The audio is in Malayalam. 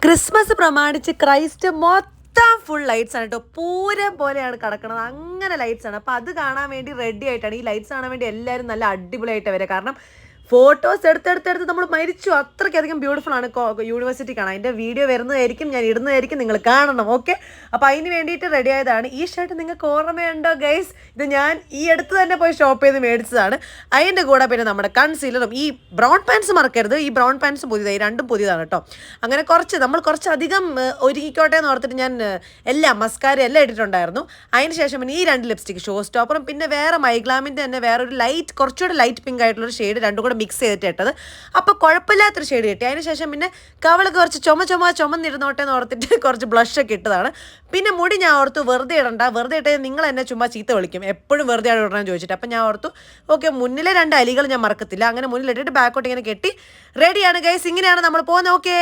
ക്രിസ്മസ് പ്രമാണിച്ച് ക്രൈസ്റ്റ് മൊത്തം ഫുൾ ലൈറ്റ്സ് ആണ് കേട്ടോ. പൂരം പോലെയാണ് കിടക്കുന്നത്. അങ്ങനെ ലൈറ്റ്സ് ആണ്. അപ്പോൾ അത് കാണാൻ വേണ്ടി റെഡി ആയിട്ടാണ്. ഈ ലൈറ്റ്സ് കാണാൻ വേണ്ടി എല്ലാവരും നല്ല അടിപൊളിയായിട്ട് വരിക. കാരണം ഫോട്ടോസ് എടുത്തെടുത്തെടുത്ത് നമ്മൾ മരിച്ചു. അത്രയ്ക്കധികം ബ്യൂട്ടിഫുൾ ആണ് യൂണിവേഴ്സിറ്റി കാണാൻ. അതിൻ്റെ വീഡിയോ വരുന്നതായിരിക്കും, ഞാൻ ഇടുന്നതായിരിക്കും, നിങ്ങൾ കാണണം. ഓക്കെ, അപ്പോൾ അതിന് വേണ്ടിയിട്ട് റെഡി ആയതാണ്. ഈ ഷർട്ട് നിങ്ങൾക്ക് ഓർമ്മയുണ്ടോ ഗൈസ്? ഇത് ഞാൻ ഈ അടുത്ത് തന്നെ പോയി ഷോപ്പ് ചെയ്ത് മേടിച്ചതാണ്. അതിൻ്റെ കൂടെ പിന്നെ നമ്മുടെ കൺസീലറും ഈ ബ്രൗൺ പാൻസ് മറക്കരുത്. ഈ ബ്രൗൺ പാൻസ് പുതിയതായി, രണ്ടും പുതിയതാണ് കേട്ടോ. അങ്ങനെ നമ്മൾ കുറച്ചധികം ഒരുക്കിക്കോട്ടെ എന്ന് ഓർത്തിട്ട് ഞാൻ എല്ലാം മസ്കാര എല്ലാം ഇട്ടിട്ടുണ്ടായിരുന്നു. അതിന് ശേഷം പിന്നെ ഈ 2 ലിപ്സ്റ്റിക് ഷോ സ്റ്റോപ്പറും പിന്നെ വേറെ മൈഗ്ലാമിൻ്റെ തന്നെ വേറൊരു ലൈറ്റ്, കുറച്ചുകൂടെ ലൈറ്റ് പിങ്ക് ആയിട്ടുള്ളൊരു ഷെയ്ഡ് രണ്ടും കൂടെ മിക്സ് ചെയ്തിട്ട് ഇട്ടത്. അപ്പോൾ കുഴപ്പമില്ലാത്തൊരു ഷെയ്ഡ് കിട്ടി. അതിന് ശേഷം പിന്നെ കവളൊക്കെ കുറച്ച് ചുമന്നിരുന്നോട്ടെ എന്ന് ഓർത്തിട്ട് കുറച്ച് ബ്ലഷൊക്കെ ഇട്ടതാണ്. പിന്നെ മുടി ഞാൻ ഓർത്തു വെറുതെ ഇടണ്ട, വെറുതെ ഇട്ടേ നിങ്ങൾ എന്നെ ചുമ്മാ ചീത്ത വിളിക്കും, എപ്പോഴും വെറുതെ ഇടണമെന്ന് ചോദിച്ചിട്ട്. അപ്പം ഞാൻ ഓർത്തു ഓക്കെ, മുന്നിലെ 2 അലികൾ ഞാൻ മറക്കത്തില്ല. അങ്ങനെ മുന്നിലിട്ടിട്ട് ബാക്കോട്ട് ഇങ്ങനെ കെട്ടി റെഡിയാണ് ഗൈസ്. ഇങ്ങനെയാണ് നമ്മൾ പോകുന്നത്. ഓക്കേ.